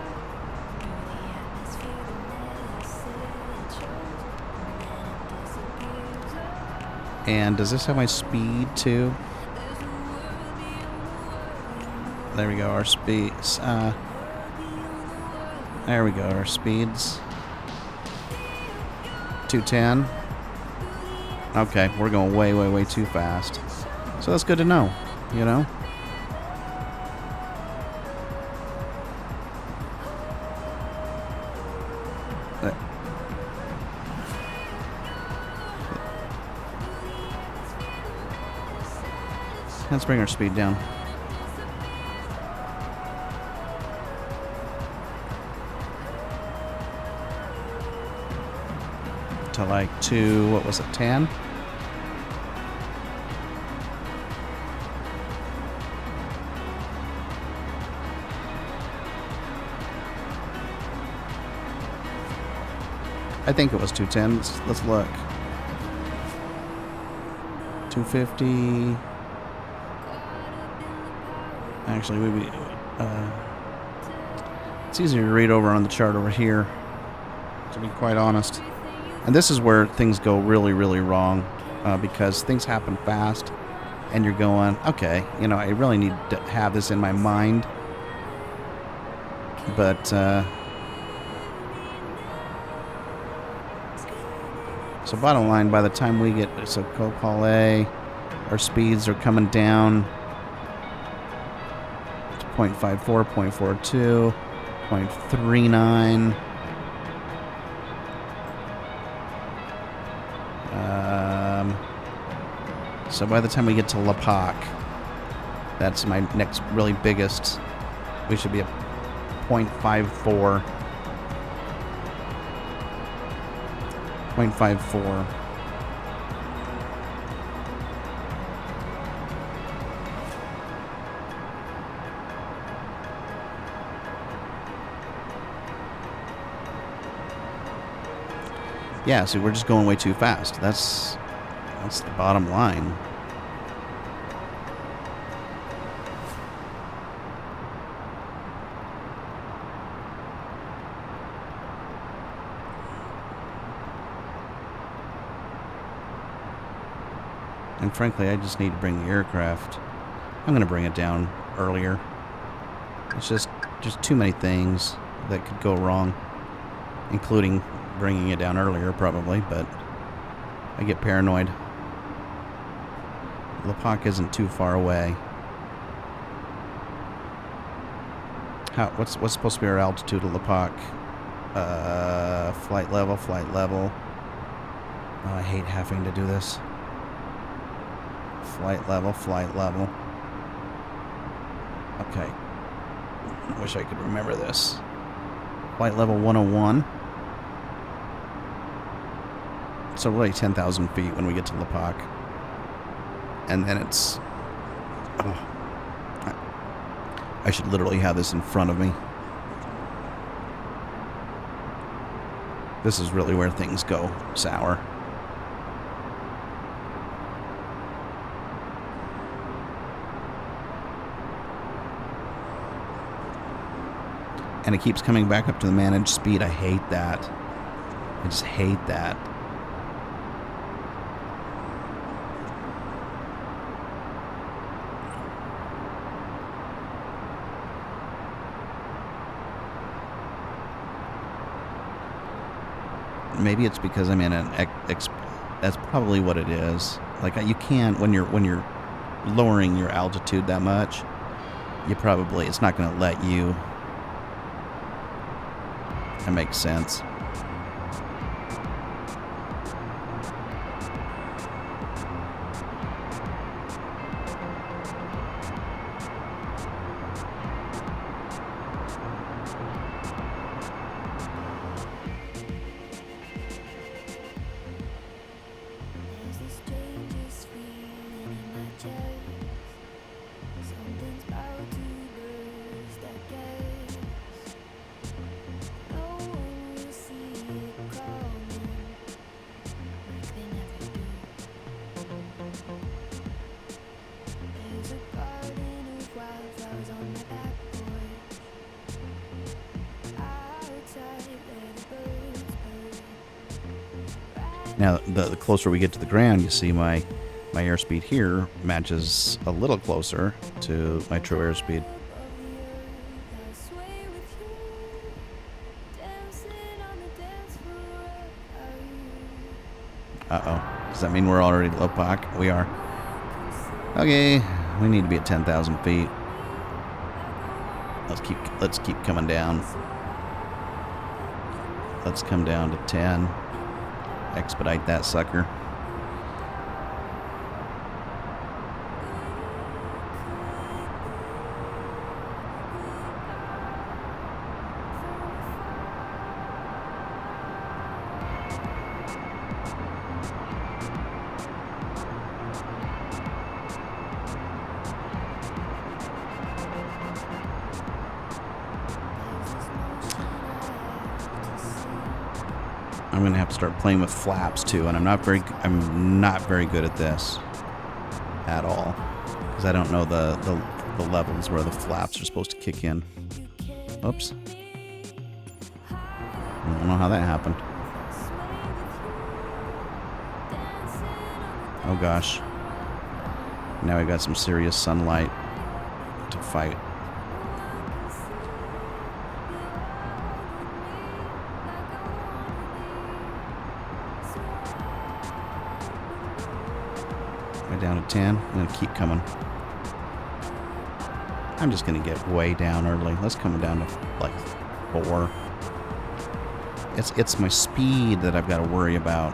And does this have my speed too? There we go, our speeds. There we go, our speeds. 210. Okay, we're going way, way, way too fast. So that's good to know, you know? Let's bring our speed down. To like what was it, 10? I think it was 210. Let's look. 250. Actually, maybe it's easier to read over on the chart over here, to be quite honest. And this is where things go really, really wrong, because things happen fast, and you're going, okay, you know, I really need to have this in my mind. But so bottom line, by the time we get so Copal A, our speeds are coming down to 0.54, 0.42, 0.39. So by the time we get to La Pac, that's my next really biggest. We should be at 0.54. 0.54. Yeah, so we're just going way too fast. That's the bottom line. And frankly, I just need to bring the aircraft. I'm going to bring it down earlier. It's just too many things that could go wrong, including bringing it down earlier probably, but I get paranoid. La Pac isn't too far away. What's supposed to be our altitude at La Pac? Flight level. Oh, I hate having to do this. Flight level. Okay. I wish I could remember this. Flight level 101. So really 10,000 feet when we get to La Pac. And then it's... Oh, I should literally have this in front of me. This is really where things go sour. And it keeps coming back up to the managed speed. I hate that. I just hate that. Maybe it's because I'm in an that's probably what it is. Like, you can't, when you're lowering your altitude that much, it's not going to let you. That makes sense. Now, the closer we get to the ground, you see my airspeed here matches a little closer to my true airspeed. Uh-oh. Does that mean we're already at La Pac? We are. Okay, we need to be at 10,000 feet. Let's keep coming down. Let's come down to 10. Expedite that sucker. I'm gonna have to start playing with flaps too, and I'm not very good at this at all because I don't know the levels where the flaps are supposed to kick in. Oops. I don't know how that happened. Oh gosh. Now we got some serious sunlight to fight. Way down to 10. I'm gonna keep coming. I'm just gonna get way down early. Let's come down to like 4. It's my speed that I've got to worry about.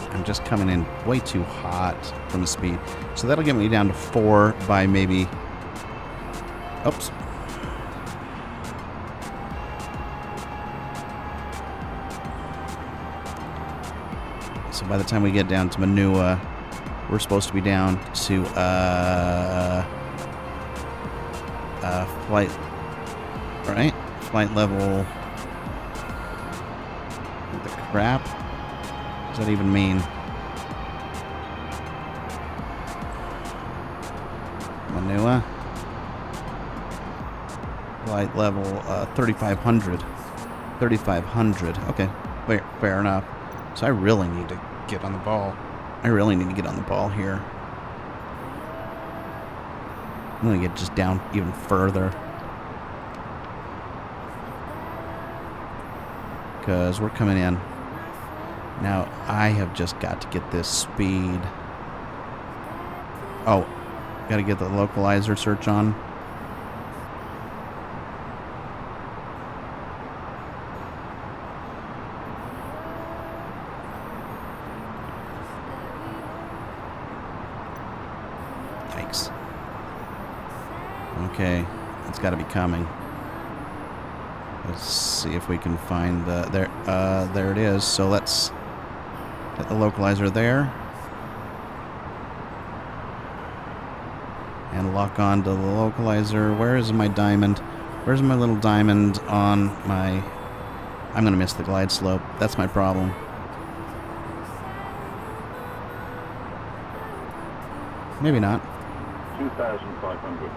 I'm just coming in way too hot from the speed. So that'll get me down to 4 by maybe... Oops. So by the time we get down to Manua, we're supposed to be down to flight, right? Flight level. What the crap does that even mean? Manua. Flight level 3,500. 3,500. Okay, fair enough. So I really need to get on the ball. I really need to get on the ball here. I'm going to get just down even further. Because we're coming in. Now, I have just got to get this speed. Oh, got to get the localizer search on. Yikes. Okay, it's got to be coming. Let's see if we can find the... There it is. So let's get the localizer there. And lock on to the localizer. Where is my diamond? Where's my little diamond on my... I'm going to miss the glide slope. That's my problem. Maybe not. 2,500.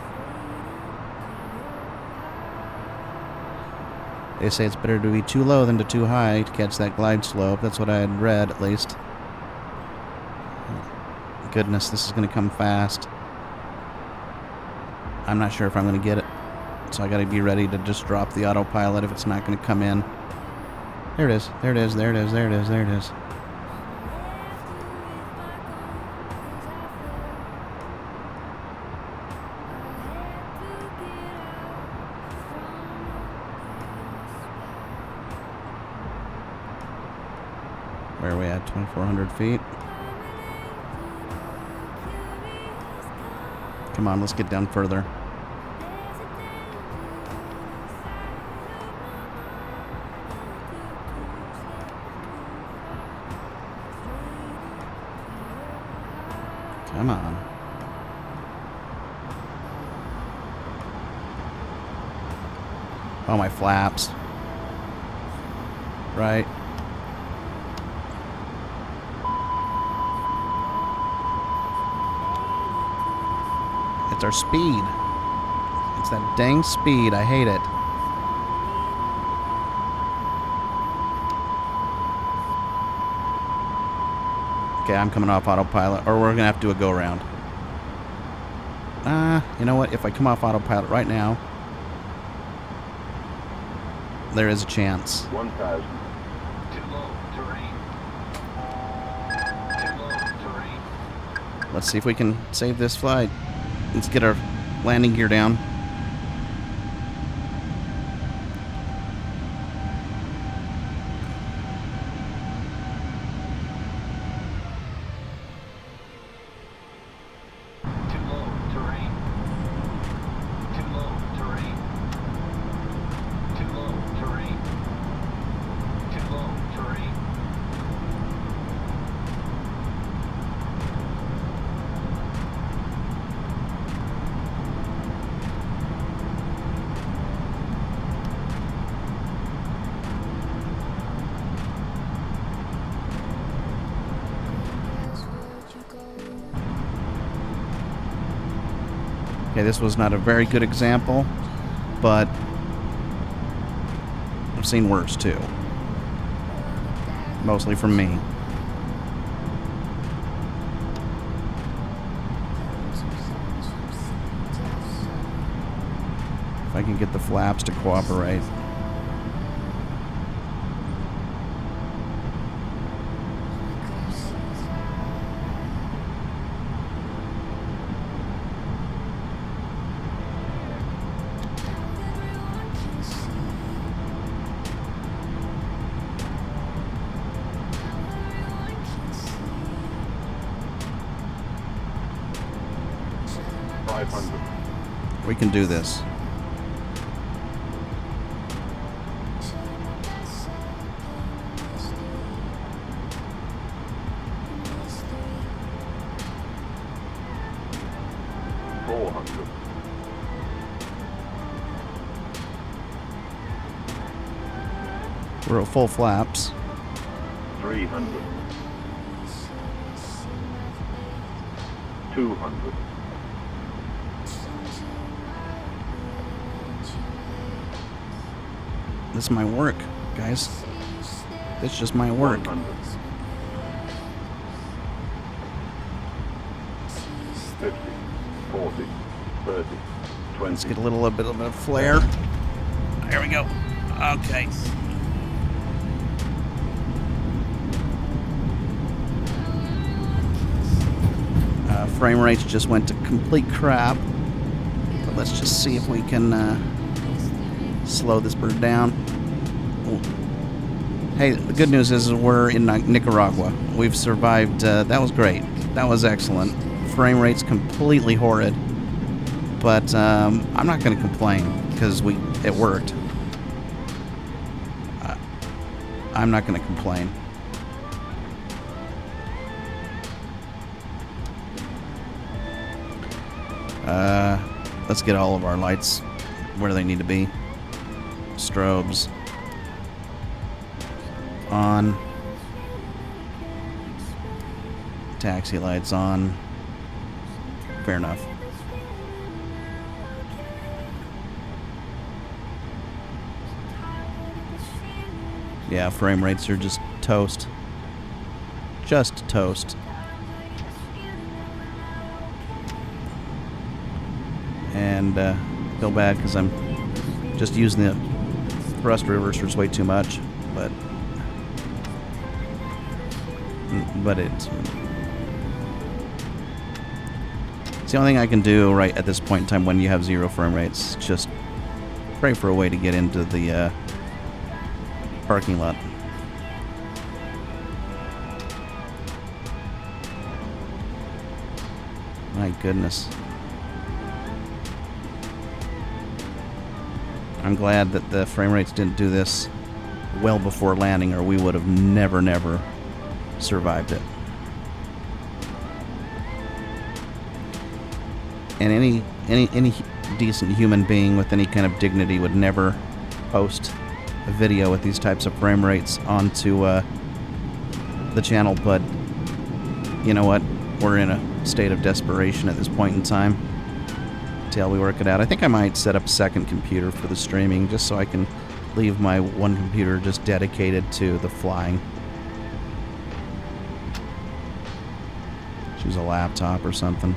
They say it's better to be too low than to too high to catch that glide slope. That's what I had read, at least. Goodness, this is going to come fast. I'm not sure if I'm going to get it. So I got to be ready to just drop the autopilot if it's not going to come in. There it is. There it is. There it is. There it is. There it is. Where are we at? 2,400 feet. Come on, let's get down further. Come on. Oh, my flaps. Right. It's our speed. It's that dang speed. I hate it. Okay, I'm coming off autopilot, or we're going to have to do a go-around. You know what? If I come off autopilot right now, there is a chance. 1,000. Too low terrain. Too low terrain. Let's see if we can save this flight. Let's get our landing gear down. Too low terrain. Too low terrain. Too low terrain. Too low terrain. Okay, this was not a very good example, but I've seen worse too. Mostly from me. If I can get the flaps to cooperate. We can do this. We're at full flaps. 300. 200. This is my work, guys. This is just my work. 100. 50. 40. 30. 20. Let's get a little bit of flare. There we go. Okay. Frame rates just went to complete crap. But let's just see if we can slow this bird down. Ooh. Hey, the good news is we're in Nicaragua. We've survived. That was great. That was excellent. Frame rate's completely horrid. But I'm not going to complain because it worked. I'm not going to complain. Let's get all of our lights where they need to be. Strobes on. Taxi lights on. Fair enough. Yeah, frame rates are just toast. Just toast. And feel bad because I'm just using the thrust reversers way too much, but it's the only thing I can do right at this point in time when you have 0 frame rates. Just pray for a way to get into the parking lot. My goodness. I'm glad that the frame rates didn't do this well before landing, or we would have never survived it. And any decent human being with any kind of dignity would never post a video with these types of frame rates onto the channel, but you know what? We're in a state of desperation at this point in time. Till we work it out. I think I might set up a second computer for the streaming just so I can leave my one computer just dedicated to the flying. Choose a laptop or something.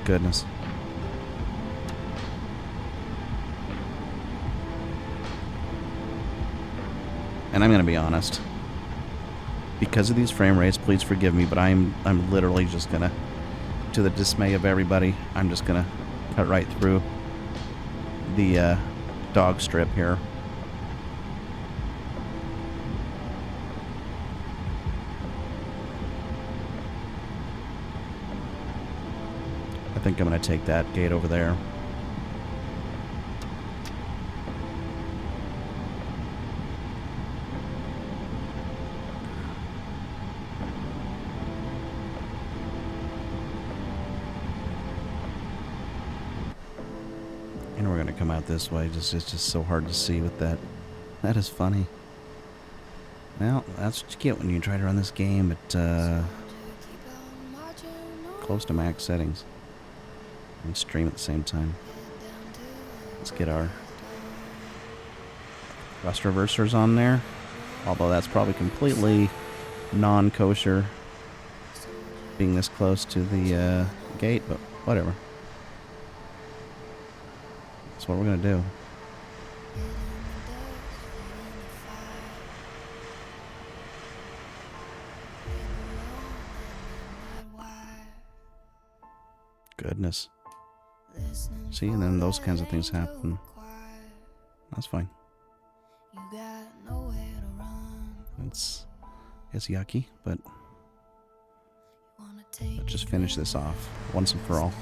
Goodness. And I'm going to be honest. Because of these frame rates, please forgive me, but I'm literally just going to the dismay of everybody, I'm just going to cut right through the dog strip here. I think I'm going to take that gate over there. And we're going to come out this way. It's just so hard to see with that. That is funny. Well, that's what you get when you try to run this game at close to max settings. and stream at the same time. Let's get our rust reversers on there. Although that's probably completely non-kosher being this close to the gate, but whatever. That's what we're going to do. Goodness. See, and then those kinds of things happen. That's fine. It's yucky, but let's just finish this off once and for all.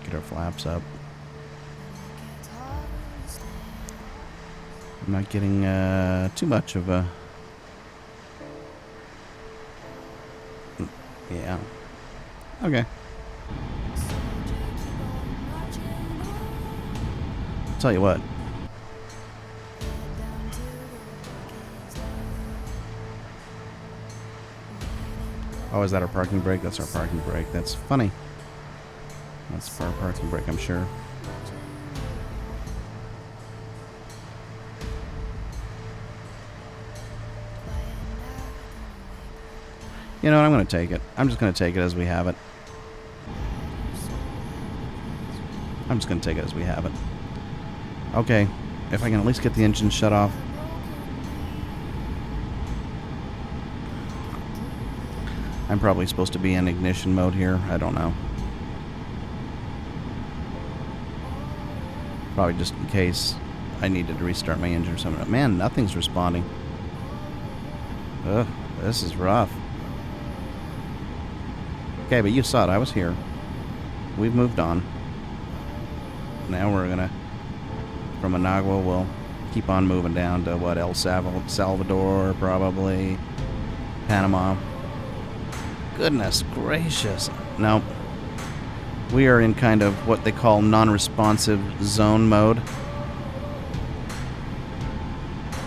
Get our flaps up. I'm not getting too much of a... Yeah. Okay. Tell you what. Oh, is that our parking brake? That's our parking brake. That's funny. That's our parking brake, I'm sure. You know what? I'm going to take it. I'm just going to take it as we have it. I'm just going to take it as we have it. Okay. If I can at least get the engine shut off. I'm probably supposed to be in ignition mode here. I don't know. Probably just in case I needed to restart my engine or something. Man, nothing's responding. Ugh, this is rough. Okay, but you saw it. I was here. We've moved on. Now we're gonna, from Managua, we'll keep on moving down to what, El Salvador, probably, Panama. Goodness gracious. No. We are in kind of what they call non-responsive zone mode.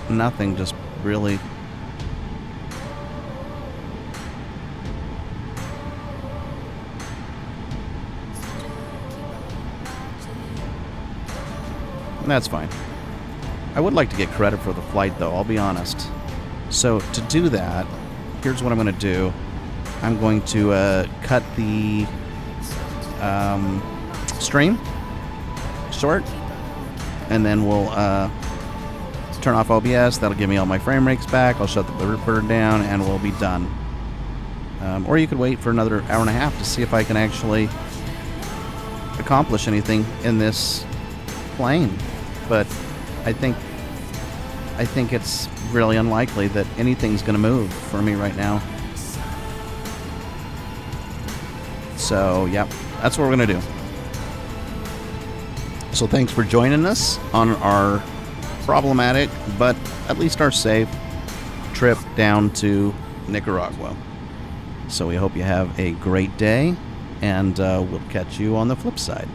Nothing just really... That's fine. I would like to get credit for the flight, though, I'll be honest. So, to do that, here's what I'm going to do. I'm going to cut the stream short, and then we'll turn off OBS. That'll give me all my frame rates back. I'll shut the recorder down, and we'll be done. Or you could wait for another hour and a half to see if I can actually accomplish anything in this plane. But I think it's really unlikely that anything's going to move for me right now. So, yep, that's what we're going to do. So thanks for joining us on our problematic, but at least our safe trip down to Nicaragua. So we hope you have a great day, and we'll catch you on the flip side.